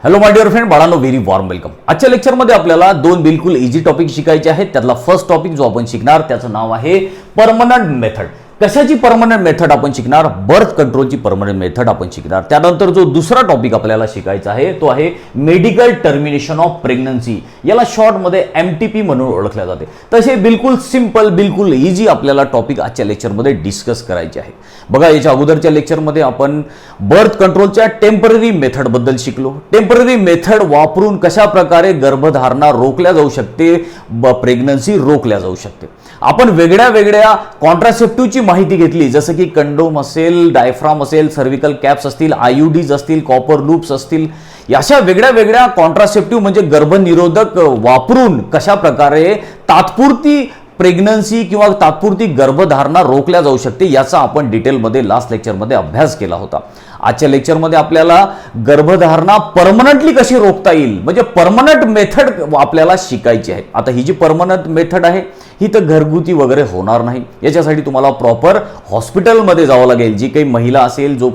Hello my dear friend, बाळांनो, very warm welcome. आजच्या लेक्चरमध्ये आपल्याला दोन बिलकुल इझी टॉपिक शिकायचे आहेत. त्यातला फर्स्ट टॉपिक जो आपण शिकणार त्याचं नाव आहे परमनंट मेथड. कशाची परमनंट मेथड आपण शिकणार? बर्थ कंट्रोलची परमनंट मेथड आपण शिकणार. त्यानंतर जो दुसरा टॉपिक आपल्याला शिकायचा आहे तो आहे मेडिकल टर्मिनेशन ऑफ प्रेग्नन्सी. याला शॉर्टमध्ये MTP म्हणून ओळखले जाते. तसे बिलकुल सिंपल, बिलकुल इझी आपल्याला टॉपिक आजच्या लेक्चरमध्ये डिस्कस करायचे आहे. बघा, याच्या अगोदरच्या लेक्चरमध्ये आपण बर्थ कंट्रोलच्या टेम्पररी मेथड बद्दल शिकलो. टेम्पररी मेथड वापरून कशा प्रकारे गर्भधारणा रोखल्या जाऊ शकते, प्रेग्नन्सी रोखल्या जाऊ शकते. आपण वेगळ्या वेगळ्या कॉन्ट्रासेप्टिव्हची माहिती घेतली, जसं की कंडोम असेल, डायफ्राम असेल, सर्व्हिकल कॅप्स असतील, IUDs असतील, कॉपर लूप्स असतील. अशा वेगळ्या वेगळ्या कॉन्ट्रासेप्टिव्ह म्हणजे गर्भनिरोधक वापरून कशा प्रकारे तात्पुरती प्रेग्नन्सी किंवा तात्पुरती गर्भधारणा रोखल्या जाऊ शकते याचा आपण डिटेलमध्ये लास्ट लेक्चरमध्ये अभ्यास केला होता. आजच्या लेक्चरमध्ये आपल्याला गर्भधारणा परमनंटली कशी रोखता येईल म्हणजे परमनंट मेथड आपल्याला शिकायची आहे. आता ही जी परमनंट मेथड आहे ही तर घरगुती वगैरे होणार नाही. याच्यासाठी तुम्हाला प्रॉपर हॉस्पिटलमध्ये जावं लागेल. जी काही महिला असेल, जो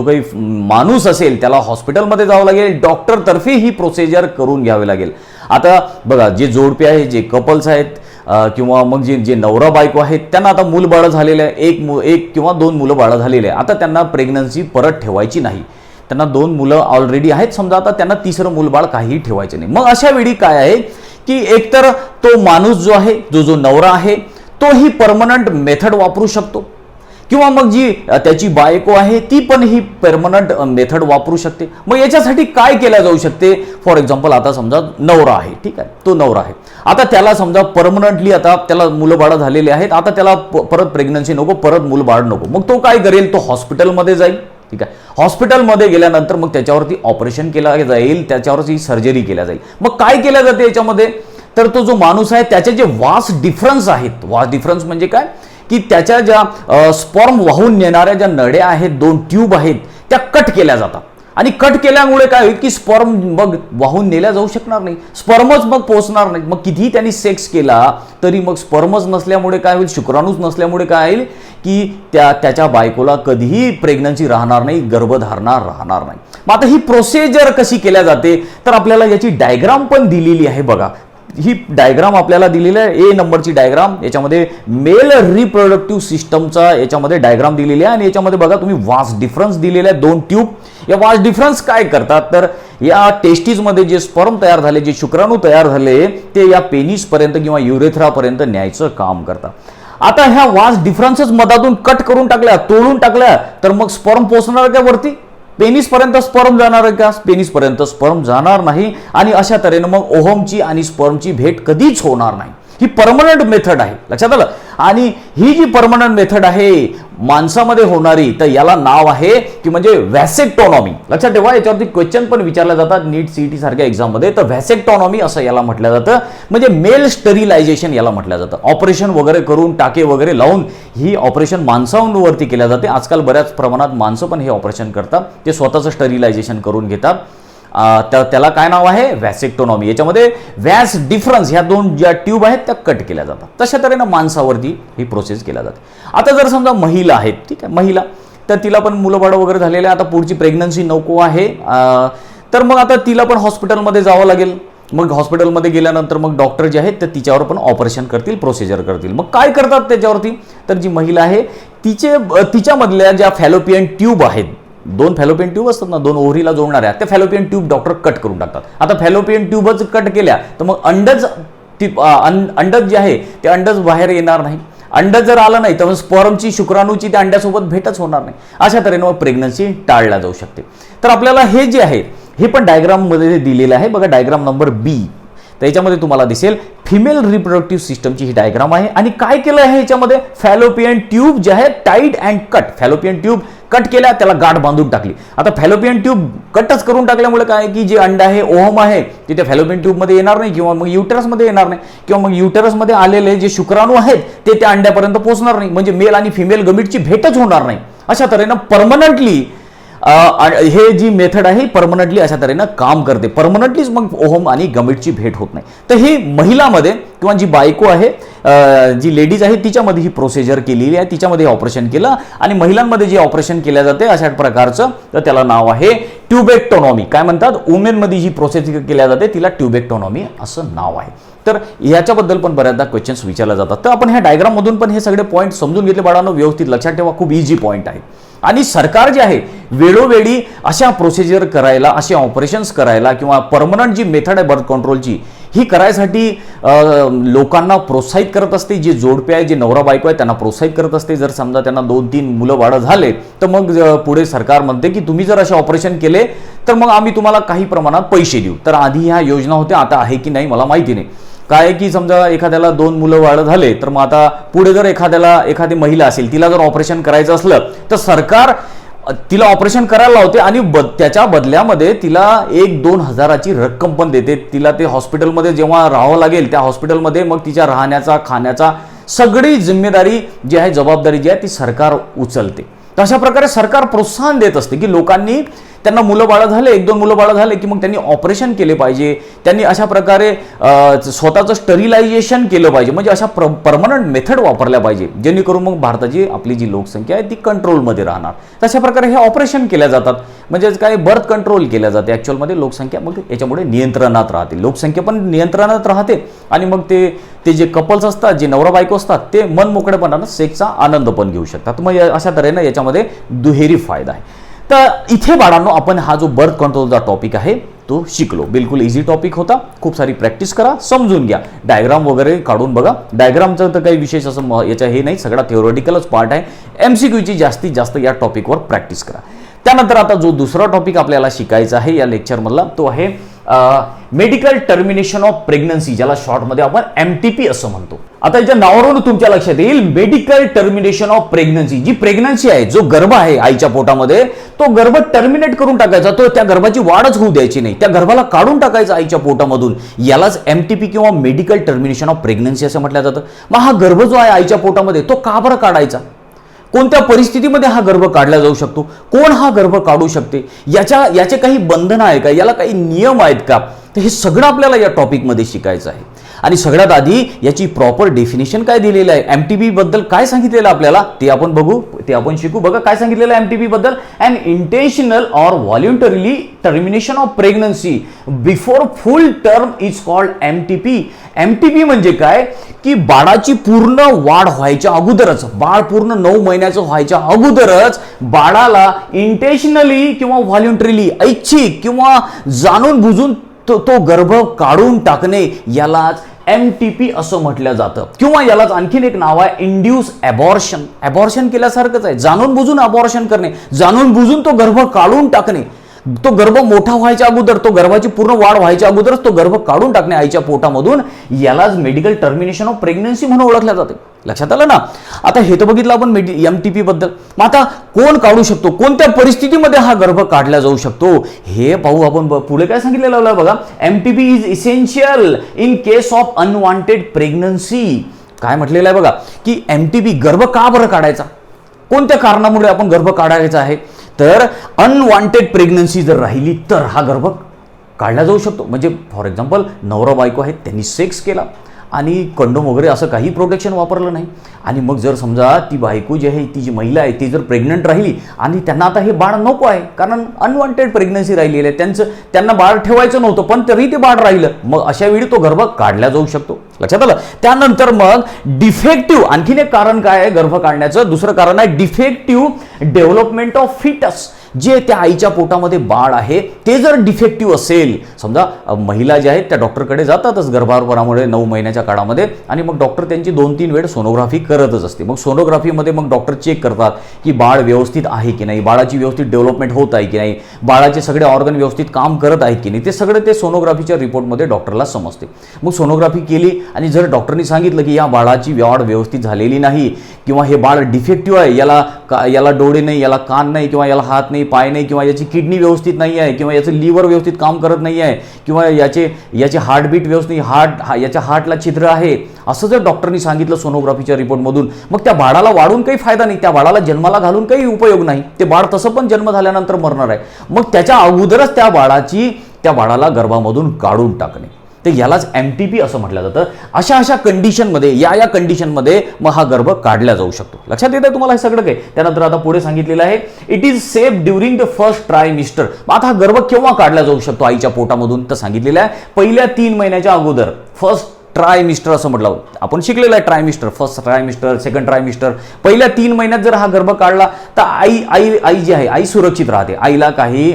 काही माणूस असेल त्याला हॉस्पिटलमध्ये जावं लागेल. डॉक्टरतर्फे ही प्रोसिजर करून घ्यावी लागेल. आता बघा, जे जोडपे आहे, जे कपल्स आहेत किंवा मग जे नवरा बायको आहेत त्यांना आता मूलबाळ झालेलं आहे, एक किंवा दोन मुलं बाळं झालेले आहे. आता त्यांना प्रेग्नन्सी परत ठेवायची नाही. त्यांना दोन मुलं ऑलरेडी आहेत समजा, आता त्यांना तिसरं मूलबाळ काहीही ठेवायचं नाही. मग अशा वेळी काय आहे की एकतर तो माणूस जो आहे, जो नवरा आहे, तो ही परमनंट मेथड वापरू शकतो किंवा मग जी त्याची बायको आहे ती पण ही परमनंट मेथड वापरू शकते. मग याच्यासाठी काय केलं जाऊ शकते? फॉर एक्झाम्पल, आता समजा नवरा आहे, ठीक आहे, तो नवरा आहे. आता त्याला समजा परमनंटली आता त्याला मुलं बाळ झालेले आहेत, आता त्याला परत प्रेग्नन्सी नको, परत मुलं बाळ नको. मग तो काय करेल? तो हॉस्पिटलमध्ये जाईल. ठीक आहे, हॉस्पिटलमध्ये गेल्यानंतर मग त्याच्यावरती ऑपरेशन केलं जाईल, त्याच्यावरती सर्जरी केल्या जाईल. मग काय केलं जाते याच्यामध्ये? तर तो जो माणूस आहे त्याचे जे वास डिफरन्स आहेत, वास डिफरन्स म्हणजे काय की त्याच्या ज्या स्पर्म वाहून नेणाऱ्या ज्या नळ्या आहेत, दोन ट्यूब आहेत, त्या कट केल्या जातात. आणि कट केल्यामुळे काय होईल की स्पर्म मग वाहून नेल्या जाऊ शकणार नाही, स्पर्मच मग पोहोचणार नाही. मग कितीही त्यांनी सेक्स केला तरी मग स्पर्मच नसल्यामुळे काय होईल, शुक्राणूच नसल्यामुळे काय होईल की त्याच्या बायकोला कधीही प्रेग्नन्सी राहणार नाही, गर्भधारणा राहणार नाही. मग आता ही प्रोसिजर कशी केल्या जाते तर आपल्याला याची डायग्राम पण दिलेली आहे. बघा, ही डायग्राम आपल्याला दिलेली आहे, A नंबरची डायग्राम. याच्यामध्ये मेल रिप्रोडक्टिव्ह सिस्टमचा याच्यामध्ये डायग्राम दिलेली आहे. आणि याच्यामध्ये बघा तुम्ही वास डिफरन्स दिलेले आहे, दोन ट्यूब. या वास डिफरन्स काय करतात तर या टेस्टीजमध्ये जे स्पर्म तयार झाले, जे शुक्राणू तयार झाले, ते या पेनिसपर्यंत किंवा युरेथ्रापर्यंत न्यायचं काम करतात. आता ह्या वास डिफरन्सेस मधातून कट करून टाकल्या, तोडून टाकल्या, तर मग स्पर्म पोहोचणार का वरती? पेनिसपर्यंत स्पर्म जाणार आहे का? पेनिसपर्यंत स्पर्म जाणार नाही. आणि अशा तऱ्हेनं मग ओहमची आणि स्पर्मची भेट कधीच होणार नाही. ही परमनंट मेथड आहे, लक्षात आलं. आणि ही जी परमनंट मेथड आहे माणसामध्ये होणारी, तर याला नाव आहे की म्हणजे व्हॅसेक्टोनॉमी. लक्षात ठेवा, याच्यावरती क्वेश्चन पण विचारले जातात नीट CET सारख्या एक्झाममध्ये. तर व्हॅसेक्टोनॉमी असं याला म्हटलं जातं, म्हणजे मेल स्टरिलायझेशन याला म्हटलं जातं. ऑपरेशन वगैरे करून, टाके वगैरे लावून ही ऑपरेशन माणसांवरती केल्या जाते. आजकाल बऱ्याच प्रमाणात माणसं पण हे ऑपरेशन करतात, ते स्वतःचं स्टरिलायझेशन करून घेतात. त्याला काय नाव आहे? व्हॅसेक्टोनॉमी. याच्यामध्ये व्हॅस डिफरन्स ह्या दोन ज्या ट्यूब आहेत त्या कट केल्या जातात. तशा तऱ्हेनं माणसावरती ही प्रोसेस केल्या जाते. आता जर समजा महिला आहेत, ठीक आहे, महिला, तर तिला पण मुलं बाळ वगैरे झालेले, आता पुढची प्रेग्नन्सी नको आहे, तर मग आता तिला पण हॉस्पिटलमध्ये जावं लागेल. मग हॉस्पिटलमध्ये गेल्यानंतर मग डॉक्टर जे आहेत ते तिच्यावर पण ऑपरेशन करतील, प्रोसिजर करतील. मग काय करतात त्याच्यावरती? तर जी महिला आहे तिच्यामधल्या ज्या फॅलोपियन ट्यूब आहेत, दोन फॅलोपियन ट्यूब असतात ना, दोन ओव्हरीला जोडणाऱ्या, त्या फॅलोपियन ट्यूब डॉक्टर कट करून टाकतात. आता फॅलोपियन ट्यूबच कट केल्या तर मग अंडज जे आहे ते अंडज बाहेर येणार नाही. अंडज जर आलं नाही तर मग स्पर्मची, शुक्राणूची त्या अंड्यासोबत भेटच होणार नाही. अशा तऱ्हेने मग प्रेग्नन्सी टाळल्या जाऊ शकते. तर आपल्याला हे जे आहे हे पण डायग्राममध्ये दिलेलं आहे. बघा, डायग्राम नंबर B. तर याच्यामध्ये तुम्हाला दिसेल फिमेल रिप्रोडक्टिव्ह सिस्टमची ही डायग्राम आहे. आणि काय केलं आहे याच्यामध्ये? फॅलोपियन ट्यूब जे आहे tied and cut, fallopian tube cut केल्या, त्याला गाठ बांधून टाकली. आता फॅलोपियन ट्यूब कटच करून टाकल्यामुळे काय की जे अंड आहे, ओहम आहे, ते त्या फॅलोपियन ट्यूबमध्ये येणार नाही किंवा मग युटेरसमध्ये येणार नाही, किंवा मग युटेरसमध्ये आलेले जे शुक्राणू आहेत ते त्या अंड्यापर्यंत पोहोचणार नाही. म्हणजे मेल आणि फिमेल गमीटची भेटच होणार नाही. अशा तऱ्हेनं परमनंटली हे जी मेथड आहे परमनंटली अशा तऱ्हेनं काम करते. परमनंटलीच मग ओहम आणि गमेटची भेट होत नाही. तर ही महिलामध्ये किंवा जी बायको आहे, जी लेडीज आहे, तिच्यामध्ये ही प्रोसिजर केलेली आहे, तिच्यामध्ये ऑपरेशन केलं. आणि महिलांमध्ये जे ऑपरेशन केल्या जाते अशा प्रकारचं, तर त्याला नाव आहे ट्युबेक्टोनॉमी. काय म्हणतात, वुमेनमध्ये जी प्रोसिजर केल्या जाते तिला ट्युबेक्टोनॉमी असं नाव आहे. तर याच्याबद्दल पण बऱ्याचदा क्वेश्चन्स विचारले जातात. तर आपण ह्या डायग्राम मधून पण हे सगळे पॉईंट समजून घेतले बाळांनो, व्यवस्थित लक्षात ठेवा, खूप इझी पॉईंट आहे. आणि सरकार जे आहे वेळोवेळी अशा प्रोसिजर करायला, असे ऑपरेशन्स करायला किंवा परमनंट जी मेथड आहे बर्थ कंट्रोलची ही करायसाठी लोकांना प्रोत्साहित करत असते. जे जोडपे आहे, जे नवरा बायको आहे, त्यांना प्रोत्साहित करत असते. जर समजा त्यांना 2-3 मुलं बाळं झाले तर मग पुढे सरकार म्हणते की तुम्ही जर असे ऑपरेशन केले तर मग आम्ही तुम्हाला काही प्रमाणात पैसे देऊ. तर आधी ह्या योजना होत्या, आता आहे की नाही मला माहिती नाही. काय की समजा एखाद्याला 2 मुलं बाळं झाले तर मग आता पुढे जर एखादी महिला असेल, तिला जर ऑपरेशन करायचं असलं तर सरकार तिला ऑपरेशन करायला लावते आणि त्याच्या बदल्यामध्ये तिला 1-2 हजाराची रक्कम पण देते. तिला ते हॉस्पिटलमध्ये जेव्हा राहावं लागेल त्या हॉस्पिटलमध्ये मग तिच्या राहण्याचा, खाण्याचा सगळी जिम्मेदारी जी आहे, जबाबदारी जी आहे ती सरकार उचलते. तर अशा प्रकारे सरकार प्रोत्साहन देत असते की लोकांनी, त्यांना मुलं बाळं झाले, 1-2 मुलं बाळं झाले की मग त्यांनी ऑपरेशन केले पाहिजे, त्यांनी अशा प्रकारे स्वतःचं स्टरिलायझेशन केलं पाहिजे, म्हणजे अशा परमनंट मेथड वापरल्या पाहिजे, जेणेकरून मग भारताची आपली जी लोकसंख्या आहे ती कंट्रोलमध्ये राहणार. तशा प्रकारे हे ऑपरेशन केल्या जातात, म्हणजेच काय, बर्थ कंट्रोल केल्या जाते. ॲक्च्युअलमध्ये लोकसंख्या मग याच्यामुळे नियंत्रणात राहते, लोकसंख्या पण नियंत्रणात राहते. आणि मग ते जे कपल्स असतात, जे नवरा बायको असतात, ते मन मोकळेपणानं सेक्सचा आनंद पण घेऊ शकतात. मग अशा तऱ्हेनं याच्यामध्ये दुहेरी फायदा आहे. तर इथे बाळांनो आपण हा जो बर्थ कंट्रोलचा टॉपिक आहे तो शिकलो. बिलकुल इझी टॉपिक होता. खूप सारी प्रॅक्टिस करा, समजून घ्या, डायग्राम वगैरे काढून बघा. डायग्रामचं तर काही विशेष असं याच्या हे नाही, सगळा थिओरिटिकलच पार्ट आहे. MCQची जास्तीत जास्त या टॉपिकवर प्रॅक्टिस करा. त्यानंतर आता जो दुसरा टॉपिक आपल्याला शिकायचा आहे या लेक्चरमधला तो आहे मेडिकल टर्मिनेशन ऑफ प्रेग्नन्सी, ज्याला शॉर्टमध्ये आपण MTP असं म्हणतो. आता याच्या नावावरून तुमच्या लक्षात येईल मेडिकल टर्मिनेशन ऑफ प्रेग्नन्सी. जी प्रेग्नन्सी आहे, जो गर्भ आहे आईच्या पोटामध्ये, तो गर्भ टर्मिनेट करून टाकायचा, तो त्या गर्भाची वाढच होऊ द्यायची नाही, त्या गर्भाला काढून टाकायचं आईच्या पोटामधून. यालाच MTP किंवा मेडिकल टर्मिनेशन ऑफ प्रेग्नन्सी असं म्हटलं जातं. मग हा गर्भ जो आहे आईच्या पोटामध्ये तो का बरं काढायचा, कोणत्या परिस्थितीमध्ये हा गर्भ काढला जाऊ शकतो, कोण हा गर्भ काढू शकते, याचे काही बंधनं आहे का, याला काही नियम आहेत का, तर हे सगळं आपल्याला या टॉपिकमध्ये शिकायचं आहे. आणि सगळ्यात आधी याची प्रॉपर डेफिनेशन काय दिलेलं आहे, MTP बद्दल काय सांगितलेलं आपल्याला ते आपण बघू, ते आपण शिकू. बघा काय सांगितलेलं आहे MTP बद्दल. Unintentional or voluntarily termination of pregnancy before full term is called MTP. MTP म्हणजे काय की बाळाची पूर्ण वाढ व्हायच्या अगोदरच, बाळ पूर्ण 9 महिन्याचं व्हायच्या अगोदरच बाळाला इंटेन्शनली किंवा व्हॉल्युंटरीली, ऐच्छिक किंवा जाणून बुजून तो गर्भ काढून टाकणे, यालाच MTP असं म्हटलं जातं. किंवा यालाच आणखीन एक नाव आहे इंड्यूस अबॉर्शन. अबॉर्शन केल्यासारखंच आहे, जाणून बुजून अबॉर्शन करणे, जाणून बुजून तो गर्भ काढून टाकणे. तो गर्भ मोठा व्हायच्या अगोदर, तो गर्भाची पूर्ण वाढ व्हायच्या अगोदरच तो गर्भ काढून टाकणे आईच्या पोटामधून, यालाच मेडिकल टर्मिनेशन ऑफ प्रेग्नन्सी म्हणून ओळखल्या जाते. लक्षात आलं ना. आता हे तर बघितलं आपण MTP बद्दल. मग आता कोण काढू शकतो, कोणत्या परिस्थितीमध्ये हा गर्भ काढला जाऊ शकतो हे पाहू आपण. पुढे काय सांगितलेलं आहे बघा, MTP is essential in case of unwanted pregnancy. काय म्हटलेलं आहे बघा की MTP गर्भ का बरं काढायचा, कोणत्या कारणामुळे आपण गर्भ काढायचा आहे, तर अनवॉन्टेड प्रेग्नन्सी जर राहिली तर हा गर्भ काढला जाऊ शकतो. म्हणजे फॉर एक्झाम्पल नवरा बायको आहेत, त्यांनी सेक्स केला आणि कंडोम वगैरे असं काही प्रोटेक्शन वापरलं नाही, आणि मग जर समजा ती बायको जी आहे, ती जी महिला आहे ती जर प्रेग्नंट राहिली आणि त्यांना आता हे बाळ नको आहे, कारण अनवॉन्टेड प्रेग्नन्सी राहिलेली आहे, त्यांना बाळ ठेवायचं नव्हतं पण तरी ते बाळ राहिलं, मग अशा वेळी तो गर्भ काढला जाऊ शकतो. लक्षात आलं. त्यानंतर मग डिफेक्टिव्ह, आणखीन एक कारण काय आहे गर्भ काढण्याचं, दुसरं कारण आहे डिफेक्टिव्ह डेव्हलपमेंट ऑफ फिटस. जे त्या आईच्या पोटामध्ये बाळ आहे ते जर डिफेक्टिव्ह असेल, समजा महिला ज्या आहेत त्या डॉक्टरकडे जातातच गर्भारपणामुळे 9 महिन्याच्या काळामध्ये, आणि मग डॉक्टर त्यांची 2-3 वेळ सोनोग्राफी करतच असते. मग सोनोग्राफीमध्ये मग डॉक्टर चेक करतात की बाळ व्यवस्थित आहे की नाही, बाळाची व्यवस्थित डेव्हलपमेंट होत आहे की नाही, बाळाचे सगळे ऑर्गन व्यवस्थित काम करत आहेत की नाही, ते सगळे ते सोनोग्राफीच्या रिपोर्टमध्ये डॉक्टरला समजते. मग सोनोग्राफी केली आणि जर डॉक्टरनी सांगितलं की या बाळाची वाढ व्यवस्थित झालेली नाही किंवा हे बाळ डिफेक्टिव्ह आहे, याला डोळे नाही, याला कान नाही, किंवा याला हात नाही, पाय नाही, किंवा याची किडनी व्यवस्थित नाही आहे, किंवा याचं लिव्हर व्यवस्थित काम करत नाही आहे, किंवा याचे हार्टबीट व्यवस्थित याच्या हार्टला छिद्र आहे, असं जर डॉक्टरनी सांगितलं सोनोग्राफीच्या रिपोर्टमधून, मग त्या बाळाला वाढून काही फायदा नाही, त्या बाळाला जन्माला घालून काही उपयोग नाही. ते बाळ तसं पण जन्म झाल्यानंतर मरणार आहे. मग त्याच्या अगोदरच त्या बाळाला गर्भामधून काढून टाकणे, तर यालाच MTP असं म्हटलं जातं. अशा कंडिशनमध्ये या कंडिशनमध्ये मग हा गर्भ काढला जाऊ शकतो. लक्षात येतं तुम्हाला हे सगळं काही. त्यानंतर आता पुढे सांगितलेलं आहे it is safe during the first trimester. आता हा गर्भ केव्हा काढला जाऊ शकतो आईच्या पोटामधून, तर सांगितलेलं आहे पहिल्या 3 महिन्याच्या अगोदर. फर्स्ट ट्रायमिस्टर असं म्हटलं आपण शिकलेलं आहे. ट्रायमिस्टर, फर्स्ट ट्रायमिस्टर, सेकंड ट्रायमिस्टर, पहिल्या 3 महिन्यात जर हा गर्भ काढला तर आई जी आहे आई सुरक्षित राहते.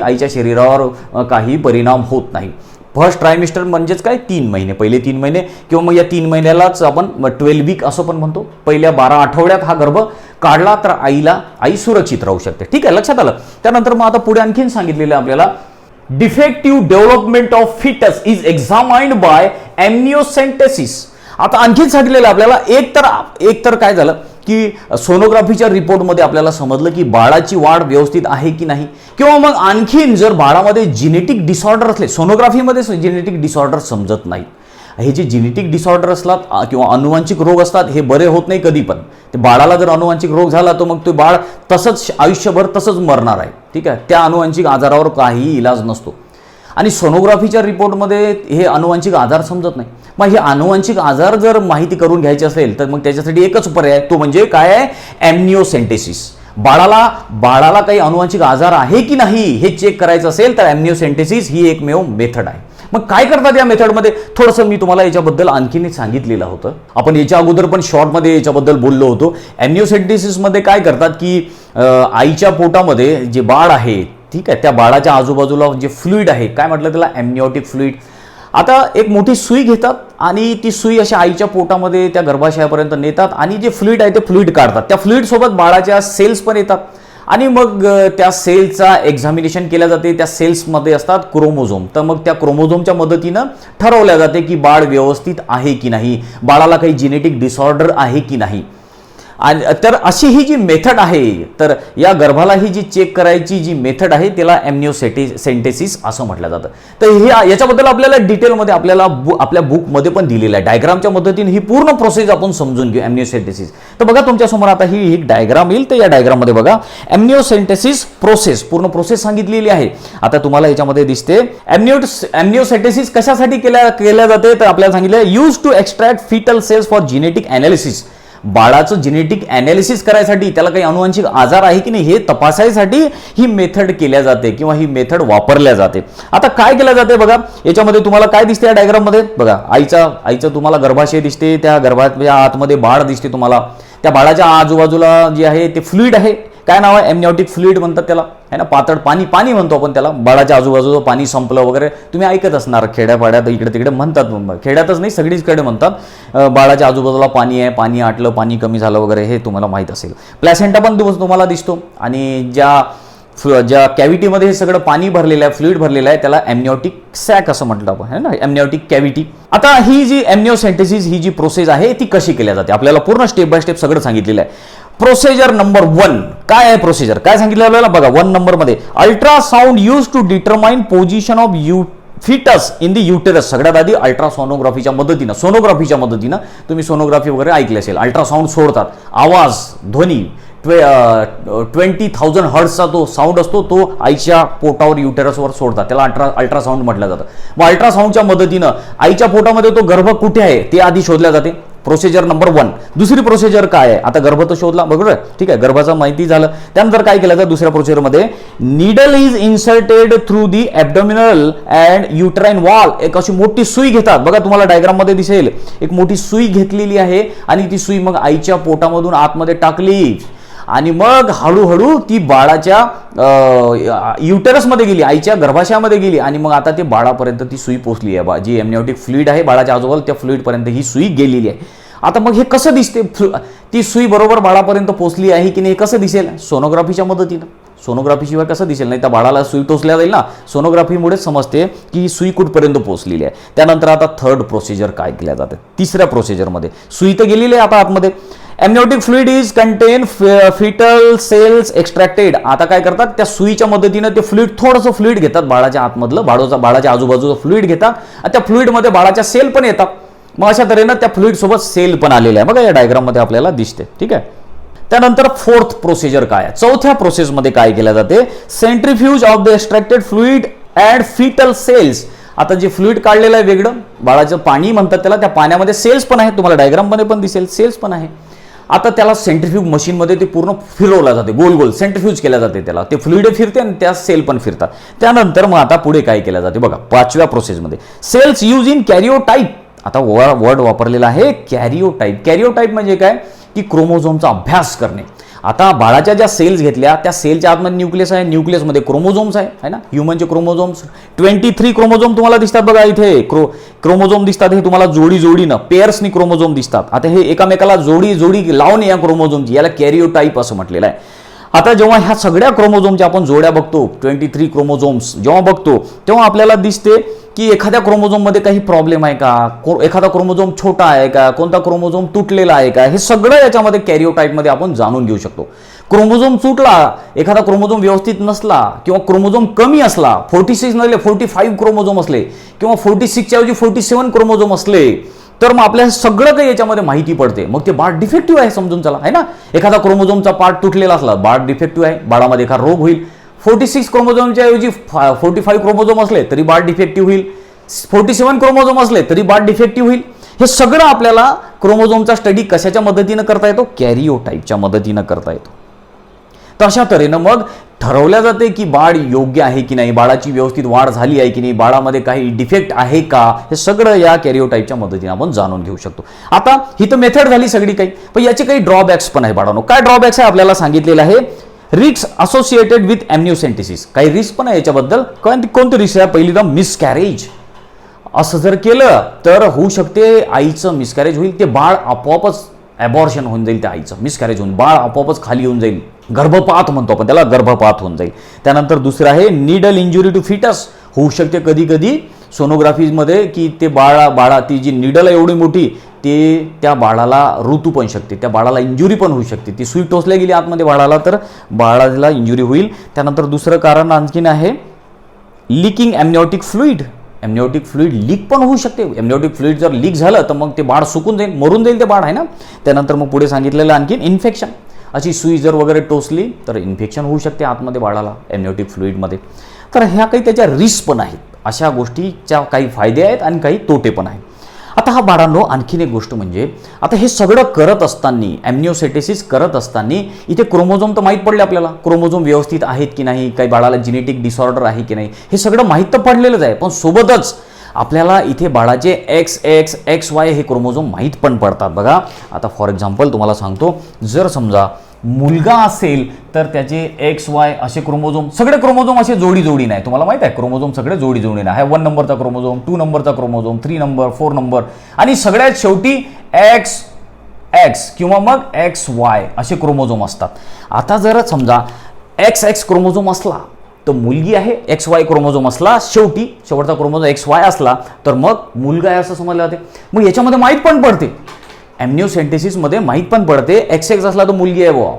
आईच्या शरीरावर काही परिणाम होत नाही. फर्स्ट ट्रायमिस्टर म्हणजेच काय, 3 महिने, पहिले 3 महिने, किंवा मग या 3 महिन्यालाच आपण 12 वीक असं पण म्हणतो. पहिल्या 12 आठवड्यात हा गर्भ काढला तर आई सुरक्षित राहू शकते. ठीक आहे, लक्षात आलं. त्यानंतर मग आता पुढे आणखीन सांगितलेलं आहे आपल्याला defective development of foetus is examined by amniocentesis. आता आणखीन सांगितलेलं आपल्याला एक तर काय झालं की सोनोग्राफीच्या रिपोर्टमध्ये आपल्याला समजलं की बाळाची वाढ व्यवस्थित आहे की नाही, किंवा मग आणखीन जर बाळामध्ये जेनेटिक डिसऑर्डर असले, सोनोग्राफीमध्ये जेनेटिक डिसऑर्डर समजत नाही. हे जे जेनेटिक डिसऑर्डर असतात किंवा अनुवांशिक रोग असतात हे बरे होत नाही कधी पण. ते बाळाला जर अनुवांशिक रोग झाला तर मग ते बाळ तसंच आयुष्यभर तसंच मरणार आहे. ठीक आहे, त्या अनुवांशिक आजारावर काहीही इलाज नसतो. आणि सोनोग्राफीच्या रिपोर्टमध्ये हे अनुवांशिक आजार समजत नाही. मग हे अनुवांशिक आजार जर माहिती करून घ्यायची असेल तर मग त्याच्यासाठी एकच पर्याय आहे, तो म्हणजे काय आहे, एम्निओसेंटेसिस. बाळाला काही अनुवांशिक आजार आहे की नाही हे चेक करायचं असेल तर एम्निओसेंटेसिस ही एकमेव मेथड आहे. मग काय करतात या मेथडमध्ये, थोडंसं मी तुम्हाला याच्याबद्दल आणखीन सांगितलेलं होतं. आपण याच्या अगोदर पण शॉर्टमध्ये याच्याबद्दल बोललो होतो. एम्निओसेंटेसिसमध्ये काय करतात की आईच्या पोटामध्ये जे बाळ आहे, ठीक आहे, त्या बाळाच्या आजूबाजूला जे फ्लुइड आहे, काय म्हटलं त्याला, एम्निओटिक फ्लुइड. आता एक मोठी सुई घेतात आणि ती सुई अशा आईच्या पोटामध्ये त्या गर्भाशयापर्यंत नेतात आणि जे फ्लुइड आहे ते फ्लुइड काढतात. त्या फ्लुइड सोबत बाळाच्या सेल्स पण येतात आणि मग त्या सेलचा एक्झामिनेशन केल्या जाते. त्या सेल्समध्ये असतात क्रोमोझोम. तर मग त्या क्रोमोझोमच्या मदतीनं ठरवल्या जाते की बाळ व्यवस्थित आहे की नाही, बाळाला काही जेनेटिक डिसऑर्डर आहे की नाही. आणि तर अशी ही जी मेथड आहे, तर या गर्भाला ही जी चेक करायची जी मेथड आहे त्याला एम्निओसेंटेसिस असं म्हटलं जातं. तर हे याच्याबद्दल आपल्याला डिटेलमध्ये आपल्या बुकमध्ये पण दिलेलं आहे. डायग्रामच्या मदतीने ही पूर्ण प्रोसेस आपण समजून घेऊ एम्निओसेंटेसिस. तर बघा तुमच्यासमोर आता ही एक डायग्राम येईल, तर या डायग्राममध्ये बघा एम्निओसेंटेसिस प्रोसेस, पूर्ण प्रोसेस सांगितलेली आहे. आता तुम्हाला याच्यामध्ये दिसते एम्निओसेंटेसिस कशासाठी केल्या जाते, तर आपल्याला सांगितलं use to extract foetal cells for genetic analysis. बाळाचं जेनेटिक अनालिसिस करायसाठी, त्याला काही अनुवांशिक आजार आहे की नाही हे तपासायसाठी ही मेथड केल्या जाते किंवा ही मेथड वापरल्या जाते. आता काय केलं जाते बघा, याच्यामध्ये तुम्हाला काय दिसते या डायग्राम मध्ये बघा, आईचं तुम्हाला गर्भाशय दिसते, त्या गर्भाच्या आतमध्ये बाळ दिसते तुम्हाला. त्या बाळाच्या आजूबाजूला जे आहे ते फ्लुइड आहे, काय नाव आहे, एम्निओटिक फ्लुइड म्हणतात त्याला, है ना, पातळ पाणी म्हणतो आपण त्याला. बाळाच्या आजूबाजूचं पाणी संपलं वगैरे तुम्ही ऐकत असणार, खेड्यापाड्यात इकडे तिकडे म्हणतात, खेड्यातच नाही सगळीचकडे म्हणतात, बाळाच्या आजूबाजूला पाणी आहे, पाणी आटलं, पाणी कमी झालं वगैरे, हे तुम्हाला माहीत असेल. प्लॅसेंटा पण तुम्हाला दिसतो आणि ज्या कॅव्हिटीमध्ये हे सगळं पाणी भरलेलं आहे, फ्लुइड भरलेलं आहे, त्याला एम्निओटिक सॅक असं म्हटलं आपण, है ना, एम्निओटिक कॅव्हिटी. आता ही जी एम्निओसेंटेसिस ही जी प्रोसेस आहे ती कशी केली जाते, आपल्याला पूर्ण स्टेप बाय स्टेप सगळं सांगितलेलं आहे. प्रोसिजर नंबर 1 काय आहे, प्रोसिजर काय सांगितलं आपल्याला बघा, 1 नंबरमध्ये ultrasound use to determine position of foetus in the uterus. सगळ्यात आधी सोनोग्राफीच्या मदतीनं तुम्ही सोनोग्राफी वगैरे ऐकली असेल, अल्ट्रासाउंड सोडतात, आवाज, ध्वनी 20,000 हर्ट्जचा तो साऊंड असतो, तो आईच्या पोटावर युटेरसवर सोडतात, त्याला अल्ट्रासाउंड म्हटलं जातं. मग अल्ट्रासाउंडच्या मदतीनं आईच्या पोटामध्ये तो गर्भ कुठे आहे ते आधी शोधल्या जाते. Procedure number 1. दुसरी प्रोसिजर काय आहे, आता गर्भ तो शोधला बरोबर, ठीक आहे, गर्भाचा माहिती झालं. त्यानंतर काय केलं जातं दुसऱ्या प्रोसिजरमध्ये, needle is inserted through the abdominal and uterine wall. एक अशी मोठी सुई घेतात बघा, तुम्हाला डायग्राम मध्ये दिसेल, एक मोठी सुई घेतलेली आहे आणि ती सुई मग आईच्या पोटामधून आतमध्ये टाकली आणि मग हळूहळू ती बाळाच्या युटेरसमध्ये गेली, आईच्या गर्भाशयामध्ये गेली आणि मग आता ते बाळापर्यंत ती सुई पोहोचली आहे. जी एम्निओटिक फ्लुइड आहे बाळाच्या आजूबाजूला, त्या फ्लुइडपर्यंत ही सुई गेलेली आहे. आता मग हे कसं दिसते, ती सुई बरोबर बाळापर्यंत पोहोचली आहे की नाही कसं दिसेल, सोनोग्राफीच्या मदतीनं. सोनोग्राफीशिवाय कसं दिसेल, नाही त्या बाळाला सुई टोचल्या जाईल ना, सोनोग्राफीमुळेच समजते की ही सुई कुठपर्यंत पोहोचलेली आहे. त्यानंतर आता थर्ड प्रोसिजर काय केल्या जाते, तिसऱ्या प्रोसिजरमध्ये सुई तर गेलेली आहे आता आतमध्ये. Amniotic fluid is contain foetal cells extracted. आता काय करतात, त्या सुईच्या मदतीनं ते फ्लुइड, थोडंसं फ्लुइड घेतात बाळाच्या आतमधलं, बाळाच्या आजूबाजूचं फ्लुइड घेतात आणि त्या फ्लुइडमध्ये बाळाच्या सेल पण येतात. मग अशा तऱ्हेनं त्या फ्लुइड सोबत सेल पण आलेला आहे बघा, या डायग्राममध्ये आपल्याला दिसते. ठीक आहे. त्यानंतर फोर्थ प्रोसिजर काय आहे, चौथ्या प्रोसेसमध्ये काय केलं जाते, centrifuge of the extracted fluid and foetal cells. आता जे फ्लुइड काढलेलं आहे वेगळं, बाळाचं पाणी म्हणतात त्याला, त्या पाण्यामध्ये सेल्स पण आहेत, तुम्हाला डायग्राममध्ये पण दिसेल सेल्स पण आहे. आता त्याला सेंट्रीफ्यूज मशीनमध्ये ते पूर्ण फिरवलं जाते, गोल गोल सेंट्रीफ्यूज केल्या जाते त्याला, ते फ्लुइड फिरते आणि त्या सेल पण फिरतात. त्यानंतर मग आता पुढे काय केलं जाते बघा, पाचव्या प्रोसेसमध्ये सेल्स यूज इन कॅरिओटाइप. आता वर्ड वापरलेला आहे कॅरिओटाइप. कॅरिओटाइप म्हणजे काय की क्रोमोझोमचा अभ्यास करणे. आता बाळाच्या ज्या सेल्स घेतल्या, त्या सेलच्या आतमध्ये न्यूक्लियस आहे, न्यूक्लियसमध्ये क्रोमोझोम्स आहे ना, ह्युमनचे क्रोमोझोम्स 23 क्रोमोझोम तुम्हाला दिसतात बघा इथे, क्रोमोझोम दिसतात, हे तुम्हाला जोडीनं पेअर्सनी क्रोमोझोम दिसतात. आता हे एकामेकाला जोडी लावणे या क्रोमोझोमची, याला कॅरिओटाइप असं म्हटलेलं आहे. आता जेव्हा ह्या सगळ्या क्रोमोझोमच्या आपण जोड्या बघतो, 23 क्रोमोझोम्स जेव्हा बघतो, तेव्हा आपल्याला दिसते की एखाद्या क्रोमोझोममध्ये काही प्रॉब्लेम आहे का, एखादा क्रोमोझोम छोटा आहे का, कोणता क्रोमोझोम तुटलेला आहे का, हे सगळं याच्यामध्ये कॅरिओटाइपमध्ये आपण जाणून घेऊ शकतो. क्रोमोझोम तुटला, एखादा क्रोमोझोम व्यवस्थित नसला किंवा क्रोमोझोम कमी असला, 46 नसले 45 क्रोमोझोम असले किंवा 46च्या ऐवजी 47 क्रोमोझोम असले, तर मग आपल्याला सगळं काही याच्यामध्ये माहिती पडते. मग ते बाळ डिफेक्टिव्ह आहे समजून चला, आहे ना. एखादा क्रोमोझोमचा पार्ट तुटलेला असला, बाळ डिफेक्टिव्ह आहे, बाळामध्ये एखादा रोग होईल. 46 क्रोमोझोमच्या ऐवजी 45 क्रोमोझोम असले तरी बाळ डिफेक्टिव्ह होईल, 47 क्रोमोझोम असले तरी बाळ डिफेक्टिव्ह होईल. हे सगळं आपल्याला क्रोमोझोमचा स्टडी कशाच्या मदतीनं करता येतो, कॅरिओटाइपच्या मदतीनं करता येतो. तर अशा तऱ्हेनं मग ठरवल्या जाते की बाळ योग्य आहे की नाही, बाळाची व्यवस्थित वाढ झाली आहे की नाही, बाळामध्ये काही डिफेक्ट आहे का, हे सगळं या कॅरिओटाइपच्या मदतीने आपण जाणून घेऊ शकतो. आता ही तर मेथड झाली सगळी काही, पण याचे काही ड्रॉबॅक्स पण आहे बाळांनो. काय ड्रॉबॅक्स आहे आपल्याला सांगितलेलं आहे, रिस्क असोसिएटेड विथ एम्निओसेंटेसिस. काही रिस्क पण आहे याच्याबद्दल. कोणती रिस्क आहे, पहिली तर मिसकॅरेज. असं जर केलं तर होऊ शकते आईचं मिसकॅरेज होईल, ते बाळ आपोआपच ॲबॉर्शन होऊन जाईल, त्या आईचं मिसकॅरेज होऊन बाळ आपोआपच खाली येऊन जाईल, गर्भपात म्हणतो आपण त्याला, गर्भपात होऊन जाईल. त्यानंतर दुसरं आहे निडल इंजुरी टू फिटस. होऊ शकते कधी कधी सोनोग्राफीमध्ये की ते बाळा ती जी निडल आहे एवढी मोठी, ते त्या बाळाला ऋतू पण शकते, त्या बाळाला इंजुरी पण होऊ शकते. ती सुई टोचल्या गेली आतमध्ये बाळाला तर बाळाला इंजुरी होईल. त्यानंतर दुसरं कारण आणखीन आहे लिकिंग एमनिओटिक फ्लुइड. एमनिओटिक फ्लुइड लीक पण होऊ शकते. एमनिओटिक फ्लुइड जर लीक झालं तर मग ते बाळ सुकून जाईल, मरून जाईल ते बाळ, आहे ना. त्यानंतर मग पुढे सांगितलेलं आणखीन इन्फेक्शन. अशी सुई जर वगैरे टोचली तर इन्फेक्शन होऊ शकते आतमध्ये बाळाला एमनिओटिक फ्लुइडमध्ये. तर ह्या काही त्याच्या रिस्क पण आहेत. अशा गोष्टीच्या काही फायदे आहेत आणि काही तोटे पण आहेत. आता हा बाळांनो आणखीन एक गोष्ट म्हणजे, आता हे सगळं करत असताना, एमनिओसेटेसिस करत असताना इथे क्रोमोझोम तर माहीत पडले आपल्याला, क्रोमोझोम व्यवस्थित आहेत की नाही, काही बाळाला जेनेटिक डिसऑर्डर आहे की नाही, हे सगळं माहीत तर पडलेलंच आहे. पण सोबतच आपल्याला इथे बाळाचे XX, XY हे क्रोमोझोम माहीत पण पडतात बघा. आता फॉर एक्झाम्पल तुम्हाला सांगतो, जर समजा मुलगा असेल तर त्याचे XY असे क्रोमोझोम, सगळे क्रोमोझोम असे जोडी नाही, तुम्हाला माहित आहे क्रोमोझोम सगळे जोडी आहे. 1 नंबरचा क्रोमोझोम, 2 नंबरचा क्रोमोझोम, 3 नंबर, 4 नंबर आणि सगळ्यात शेवटी XX किंवा मग XY असे क्रोमोझोम असतात. आता जर समजा XX क्रोमोझोम असला तर मुलगी आहे, XY क्रोमोझोम असला शेवटचा क्रोमोझोम XY असला तर मग मुलगा आहे असं समजलं जाते. मग याच्यामध्ये माहीत पण पडते, एमनिओसेंटेसिसमध्ये माहीत पण पडते, XX असला तर मुलगी आहे बुवा,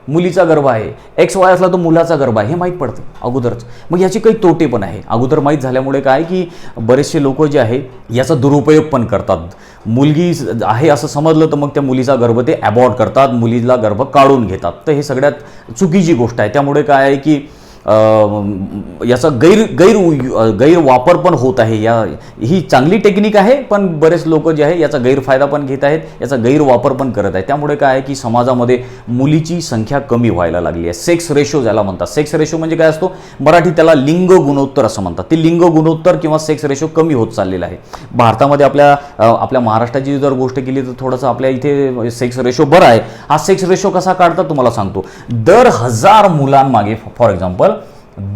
मुलीचा गर्भ आहे, XY असला तर मुलाचा गर्भ आहे, हे माहीत पडते अगोदरच. मग याचे काही तोटे पण आहे. अगोदर माहीत झाल्यामुळे काय की बरेचसे लोक जे आहे याचा दुरुपयोग पण करतात. मुलगी आहे असं समजलं तर मग त्या मुलीचा गर्भ ते ॲबॉर्ट करतात, मुलीला गर्भ काढून घेतात. तर हे सगळ्यात चुकीची गोष्ट आहे. त्यामुळे काय आहे की याचा गैरवापर पण होत आहे. ही चांगली टेक्निक आहे, पण बरेच लोक जे आहे याचा गैरफायदा पण घेत आहेत, याचा गैरवापर पण करत आहेत. त्यामुळे काय आहे की समाजामध्ये मुलीची संख्या कमी व्हायला लागली आहे. सेक्स रेशो ज्याला म्हणतात, सेक्स रेशो म्हणजे काय असतो, मराठी त्याला लिंग गुणोत्तर असं म्हणतात. ते लिंग गुणोत्तर किंवा सेक्स रेशो कमी होत चाललेला आहे भारतामध्ये. आपल्या महाराष्ट्राची जर गोष्ट केली तर थोडंसं आपल्या इथे सेक्स रेशो बरा आहे. हा सेक्स रेशो कसा काढतात तुम्हाला सांगतो. दर 1000 मुलांमागे, फॉर एक्झाम्पल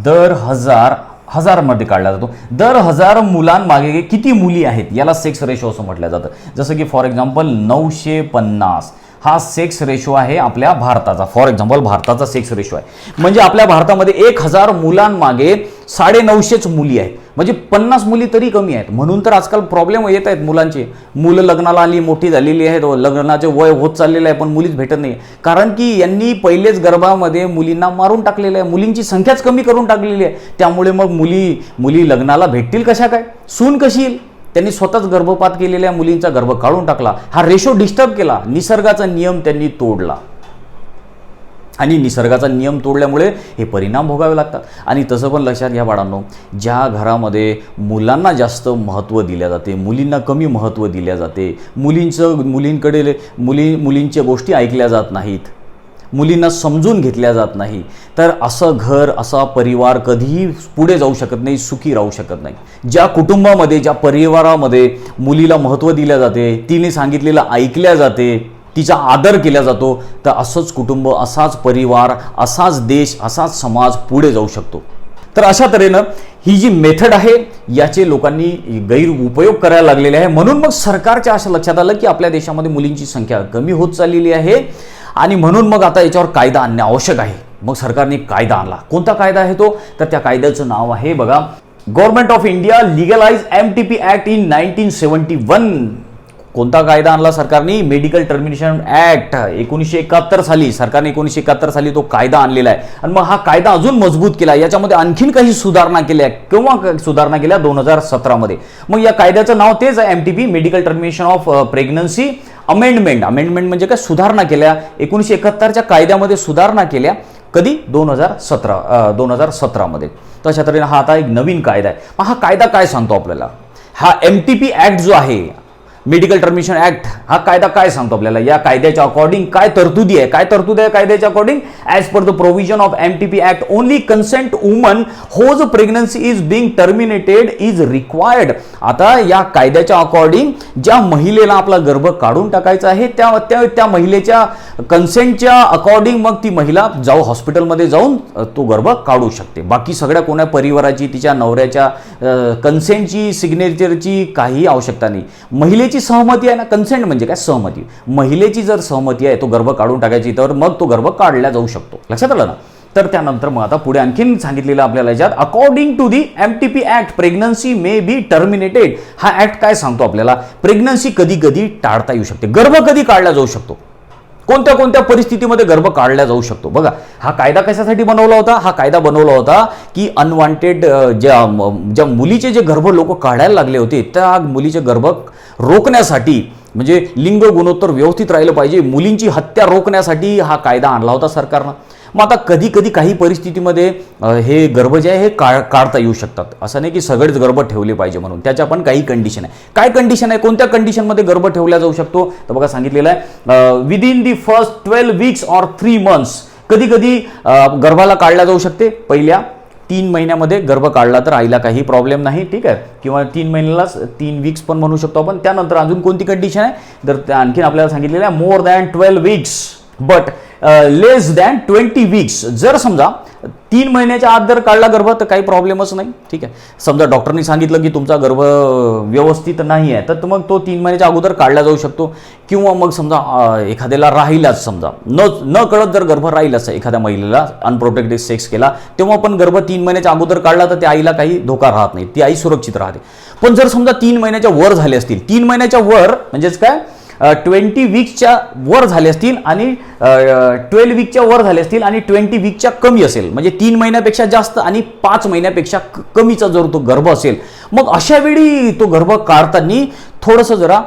दर 1000 मध्ये काढला जातो, दर 1000 मुलांमागे किती मुली आहेत याला सेक्स रेशो असं म्हटलं जातं. जसं की फॉर एक्झाम्पल 950 हा सेक्स रेशो आहे आपल्या भारताचा. फॉर एक्झाम्पल भारताचा सेक्स रेशो आहे म्हणजे आपल्या भारतामध्ये 1000 मुलांमागे 950 मुली आहेत, म्हणजे 50 मुली तरी कमी आहेत. म्हणून तर आजकाल प्रॉब्लेम येत आहेत मुलांचे. मुलं लग्नाला आली, मोठी झालेली आहेत, लग्नाचे वय होत चाललेलं आहे, पण मुलीच भेटत नाही. कारण की यांनी पहिलेच गर्भामध्ये मुलींना मारून टाकलेलं आहे, मुलींची संख्याच कमी करून टाकलेली आहे. त्यामुळे मग मुली लग्नाला भेटतील कशा काय, सून कशी येईल. त्यांनी स्वतःच गर्भपात केलेल्या मुलींचा गर्भ काढून टाकला, हा रेशो डिस्टर्ब केला, निसर्गाचा नियम त्यांनी तोडला. आणि निसर्गाचा नियम तोडल्यामुळे हे परिणाम भोगावे लागतात. आणि तसं पण लक्षात घ्या बाळांनो, ज्या घरामध्ये मुलांना जास्त महत्त्व दिल्या जाते, मुलींना कमी महत्त्व दिल्या जाते, मुलींच्या गोष्टी ऐकल्या जात नाहीत, मुलींना समजून घेतल्या जात नाही, तर असं घर, असा परिवार कधीही पुढे जाऊ शकत नाही, सुखी राहू शकत नाही. ज्या कुटुंबामध्ये, ज्या परिवारामध्ये मुलीला महत्त्व दिल्या जाते, तिने सांगितलेलं ऐकल्या जाते, तिचा आदर केला जातो, तर असंच कुटुंब, असाच परिवार, असाच देश, असाच समाज पुढे जाऊ शकतो. तर अशा तऱ्हेनं ही जी मेथड आहे याचे लोकांनी गैरउपयोग करायला लागलेले आहे. म्हणून मग सरकारच्या असं लक्षात आलं की आपल्या देशामध्ये मुलींची संख्या कमी होत चाललेली आहे आणि म्हणून मग आता याच्यावर कायदा आणणे आवश्यक आहे. मग सरकारने कायदा आणला. कोणता कायदा आहे तो, तर त्या कायद्याचं नाव आहे बघा, government of India legalise MTP act in 1971. कोणता कायदा आणला सरकारने, मेडिकल टर्मिनेशन ॲक्ट 1971 साली. सरकारने 1971 साली तो कायदा आणलेला आहे. आणि मग हा कायदा अजून मजबूत केला, याच्यामध्ये आणखीन काही सुधारणा केल्या. केव्हा सुधारणा केल्या, 2017 मध्ये. मग या कायद्याचं नाव तेच आहे, MTP, medical termination of pregnancy amendment. Amendment म्हणजे काय, सुधारणा केल्या. 1971च्या कायद्यामध्ये सुधारणा केल्या. कधी, 2017 मध्ये. तशा तऱ्हेने हा आता एक नवीन कायदा आहे. मग हा कायदा काय सांगतो आपल्याला, हा MTP ॲक्ट जो आहे, मेडिकल टर्मिनेशन ॲक्ट, हा कायदा काय सांगतो आपल्याला, या कायद्याच्या अकॉर्डिंग काय तरतुदी आहे, कायद्याच्या according, as per the provision of MTP act only consent woman whose pregnancy is being terminated is required. आता या कायद्याच्या अकॉर्डिंग ज्या महिलेला आपला गर्भ काढून टाकायचा आहे त्या महिलेच्या कन्सेंटच्या अकॉर्डिंग मग ती महिला हॉस्पिटलमध्ये जाऊन तो गर्भ काढू शकते. बाकी सगळ्या कोणा परिवाराची, तिच्या नवऱ्याच्या कन्सेंटची, सिग्नेचरची काही आवश्यकता नाही. महिलेची सहमती आहे ना, कन्सेंट म्हणजे काय, सहमती. महिलेची जर सहमती आहे तो गर्भ काढून टाकायची, तर मग तो गर्भ काढला जाऊ शकतो. लक्षात आलं ना. तर त्यानंतर मग आता पुढे आणखीन सांगितलेलं आपल्याला याच्यात, according to the MTP act pregnancy may be terminated. हा ॲक्ट काय सांगतो आपल्याला, प्रेग्नन्सी कधी कधी टाळता येऊ शकते, गर्भ कधी काढला जाऊ शकतो, कोणत्या कोणत्या परिस्थितीमध्ये गर्भ काढला जाऊ शकतो. बघा, हा कायदा कशासाठी बनवला होता, हा कायदा बनवला होता की अनवॉन्टेड ज्या मुलीचे जे गर्भ लोक काढायला लागले होते, त्या मुलीचे गर्भ रोखण्यासाठी, म्हणजे लिंग गुणोत्तर व्यवस्थित राहिलं पाहिजे, मुलींची हत्या रोखण्यासाठी हा कायदा आणला होता सरकारनं. मग आता कधी कधी काही परिस्थितीमध्ये हे गर्भ जे आहे हे काढता येऊ शकतात. असं नाही की सगळेच गर्भ ठेवले पाहिजे म्हणून, त्याच्या पण काही कंडिशन आहे. काय कंडिशन आहे, कोणत्या कंडिशनमध्ये गर्भ ठेवला जाऊ शकतो, तर बघा सांगितलेलं आहे, विदिन दी फर्स्ट 12 वीक्स और 3 months. कधी कधी गर्भाला काढला जाऊ शकते, पहिल्या 3 महिन्यामध्ये गर्भ काढला तर आईला काही प्रॉब्लेम नाही, ठीक आहे, किंवा 3 महिन्यालाच 3 वीक्स पण म्हणू शकतो आपण. त्यानंतर अजून कोणती कंडिशन आहे, तर आणखीन आपल्याला सांगितलेलं आहे, more than 12 weeks but less than 20 weeks. जर समजा 3 महिन्याच्या आत जर काढला गर्भ तर काही प्रॉब्लेमच नाही, ठीक आहे. समजा डॉक्टरनी सांगितलं की तुमचा गर्भ व्यवस्थित नाही आहे, तर मग तो 3 महिन्याच्या अगोदर काढला जाऊ शकतो. किंवा मग समजा एखाद्याला राहिलाच, समजा न कळत जर गर्भ राहिलाच, एखाद्या महिलेला अनप्रोटेक्टेड सेक्स केला, तेव्हा पण गर्भ 3 महिन्याच्या अगोदर काढला तर त्या आईला काही धोका राहत नाही, ती आई सुरक्षित राहते. पण जर समजा 3 महिन्याच्या वर झाले असतील, 3 महिन्याच्या वर म्हणजेच काय, 20 वीकच्या वर झाले असतील आणि 12 वीकच्या वर झाले असतील आणि 20 वीकच्या कमी असेल, म्हणजे 3 महिन्यापेक्षा जास्त आणि 5 महिन्यापेक्षा कमीचा जर तो गर्भ असेल, मग अशा वेळी तो गर्भ काढताना थोडंसं जरा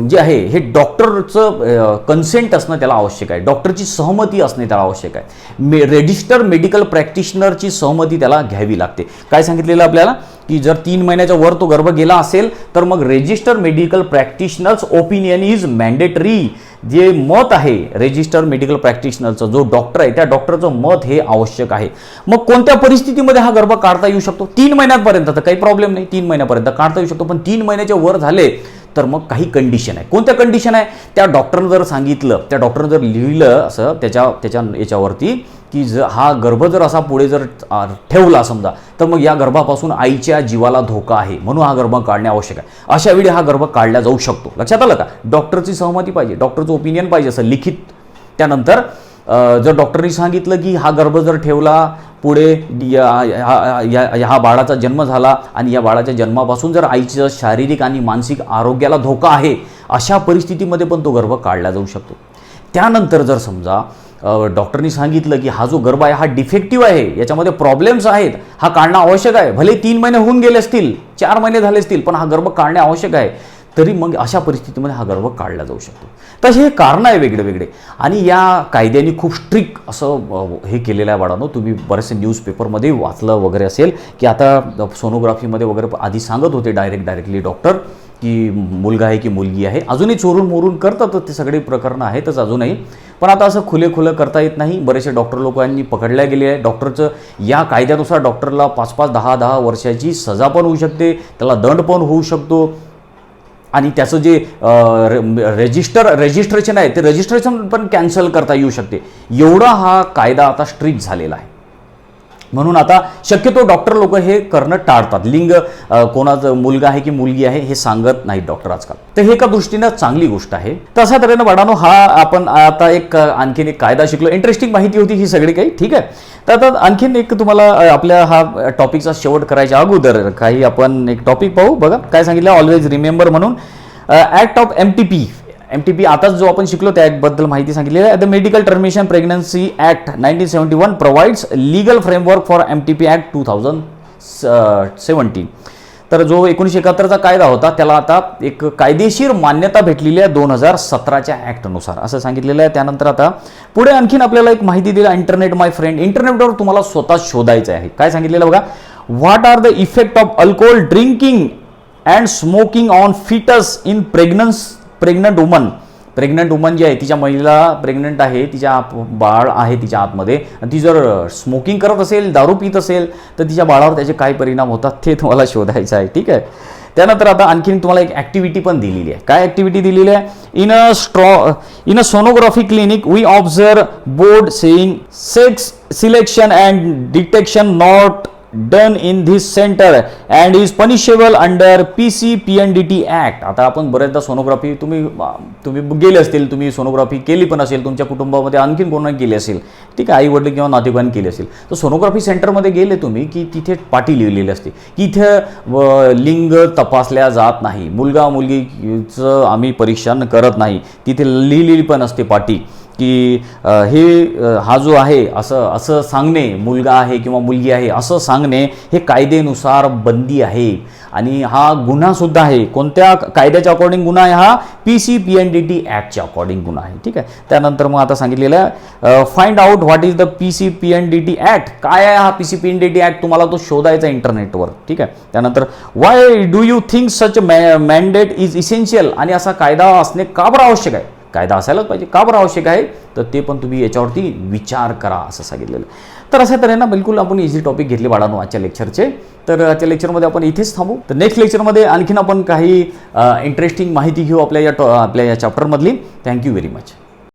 जे आहे हे डॉक्टरचं कन्सेंट असणं त्याला आवश्यक आहे, डॉक्टरची सहमती असणे त्याला आवश्यक आहे, रेजिस्टर मेडिकल प्रॅक्टिशनरची सहमती त्याला घ्यावी लागते. काय सांगितलेलं आपल्याला की जर 3 महिन्याच्या वर तो गर्भ गेला असेल तर मग register medical practitioners opinion is mandatory. जे मत आहे रेजिस्टर मेडिकल प्रॅक्टिशनरचं, जो डॉक्टर आहे त्या डॉक्टरचं मत हे आवश्यक आहे. मग कोणत्या परिस्थितीमध्ये हा गर्भ काढता येऊ शकतो, 3 महिन्यापर्यंत तर काही प्रॉब्लेम नाही, 3 महिन्यापर्यंत काढता येऊ शकतो. पण 3 महिन्याच्या वर झाले तर मग काही कंडिशन आहे. कोणत्या कंडिशन आहे, त्या डॉक्टरनं जर सांगितलं, त्या डॉक्टरनं जर लिहिलं असं त्याच्या याच्यावरती की हा गर्भ जर असा पुढे जर ठेवला समजा, तर मग या गर्भापासून आईच्या जीवाला धोका आहे, म्हणून हा गर्भ काढणे आवश्यक आहे. अशा वेळी हा गर्भ काढला जाऊ शकतो. लक्षात आलं का? डॉक्टरची सहमती पाहिजे, डॉक्टरचं ओपिनियन पाहिजे असं लिखित. त्यानंतर जर डॉक्टरनी सांगितलं की हा गर्भ जर ठेवला पुढे ह्या बाळाचा जन्म झाला आणि या बाळाच्या जन्मापासून जर आईचं शारीरिक आणि मानसिक आरोग्याला धोका आहे, अशा परिस्थितीमध्ये पण तो गर्भ काढला जाऊ शकतो. त्यानंतर जर समजा डॉक्टरनी सांगितलं की हा जो गर्भ आहे हा डिफेक्टिव्ह आहे, याच्यामध्ये प्रॉब्लेम्स आहेत, हा काढणं आवश्यक आहे, भले 3 महिने होऊन गेले असतील, 4 महिने झाले असतील, पण हा गर्भ काढणे आवश्यक आहे, तरी मग अशा परिस्थितीमध्ये हा गर्भ काढला जाऊ शकतो. तसे हे कारणं आहे वेगळे वेगळे. आणि या कायद्याने खूप स्ट्रिक्ट असं हे केलेलं आहे बाळांनो. तुम्ही बरेचसे न्यूजपेपरमध्ये वाचलं वगैरे असेल की आता सोनोग्राफीमध्ये वगैरे आधी सांगत होते डायरेक्टली डॉक्टर की मुलगा आहे की मुलगी आहे. अजूनही चोरून मोरून करतात ते सगळे प्रकरणं आहेतच अजूनही, पण आता असं खुलं करता येत नाही. बरेचसे डॉक्टर लोकांनी पकडल्या गेले आहे. डॉक्टरचं या कायद्यानुसार डॉक्टरला 5-5, 10-10 वर्षाची सजा पण होऊ शकते, त्याला दंड पण होऊ शकतो. आणि त्याचं जे रजिस्ट्रेशन आहे ते रजिस्ट्रेशन पण कॅन्सल करता येऊ शकते. एवढा हा कायदा आता स्ट्रिक्ट झालेला आहे. म्हणून आता शक्यतो डॉक्टर लोक हे करणं टाळतात. लिंग कोणाचं मुलगा आहे की मुलगी आहे हे सांगत नाहीत डॉक्टर आजकाल. तर हे एका दृष्टीनं चांगली गोष्ट आहे. तशा तऱ्हेनं बाळांनो हा आपण आता आणखीन एक कायदा शिकलो. इंटरेस्टिंग माहिती होती ही सगळी काही, ठीक आहे. तर आता आणखीन एक तुम्हाला आपल्या हा टॉपिकचा शेवट करायच्या अगोदर काही आपण एक टॉपिक पाहू. बघा काय सांगितलं, ऑलवेज रिमेंबर म्हणून ॲक्ट ऑफ MTP आताच जो आपण शिकलो त्याबद्दल माहिती सांगितलेली आहे. The medical termination pregnancy act 1971 provides legal framework for MTP act 2017. तर जो 1971चा कायदा होता त्याला आता एक कायदेशीर मान्यता भेटलेली आहे 2017च्या ॲक्टनुसार असं सांगितलेलं आहे. त्यानंतर आता पुढे आणखीन आपल्याला एक माहिती दिली, इंटरनेट माय फ्रेंड. इंटरनेटवर तुम्हाला स्वतः शोधायचं आहे. काय सांगितलेलं बघा, what are the effect of alcohol drinking and smoking on foetus in pregnant woman जी आहे, तिच्या महिला प्रेग्नंट आहे, तिच्या बाळ आहे तिच्या आतमध्ये, आणि ती जर स्मोकिंग करत असेल, दारू पित असेल, तर तिच्या बाळावर त्याचे काय परिणाम होतात ते तुम्हाला शोधायचं आहे, ठीक आहे. त्यानंतर आता आणखीन तुम्हाला एक ॲक्टिव्हिटी पण दिलेली आहे. काय ॲक्टिव्हिटी दिलेली आहे, in a sonography clinic we observe board saying sex selection and detection not done in this centre and is punishable under PCPNDT act. आता आपण बऱ्याचदा सोनोग्राफी तुम्ही गेले असतील, तुम्ही सोनोग्राफी केली पण असेल, तुमच्या कुटुंबामध्ये आणखीन कोणाने केली असेल, ठीक आहे, आई वडील किंवा नातेवाईकांनी केली असेल, तर सोनोग्राफी सेंटरमध्ये गेले तुम्ही की तिथे पाटी लिहिलेली असते की इथे लिंग तपासल्या जात नाही, मुलगा मुलगीचं आम्ही परीक्षण करत नाही. तिथे लिहिलेली पण असते पाटी की हा जो आहे असं सांगणे, मुलगा आहे किंवा मुलगी आहे असं सांगणे हे कायदेनुसार बंदी आहे. आणि हा गुन्हासुद्धा आहे. कोणत्या कायद्याच्या अकॉर्डिंग गुन्हा आहे हा? PCPNDT ॲक्टच्या अकॉर्डिंग गुन्हा आहे, ठीक आहे. त्यानंतर मग आता सांगितलेलं आहे find out what is the PCPNDT act. काय आहे हा PCPNDT ॲक्ट, तुम्हाला तो शोधायचा इंटरनेटवर, ठीक आहे. त्यानंतर why do you think such mandate is essential. आणि असा कायदा असणे का बरं आवश्यक आहे, कायदा असायलाच पाहिजे, का बरं आवश्यक आहे, तर ते पण तुम्ही याच्यावरती विचार करा असं सांगितलेलं. तर अशा तऱ्हेनं बिलकुल आपण इझी टॉपिक घेतले बाळांनो आजच्या लेक्चरचे. तर आजच्या लेक्चरमध्ये आपण इथेच थांबू. तर नेक्स्ट लेक्चरमध्ये आणखीन आपण काही इंटरेस्टिंग माहिती घेऊ आपल्या या चॅप्टरमधली. Thank you very much.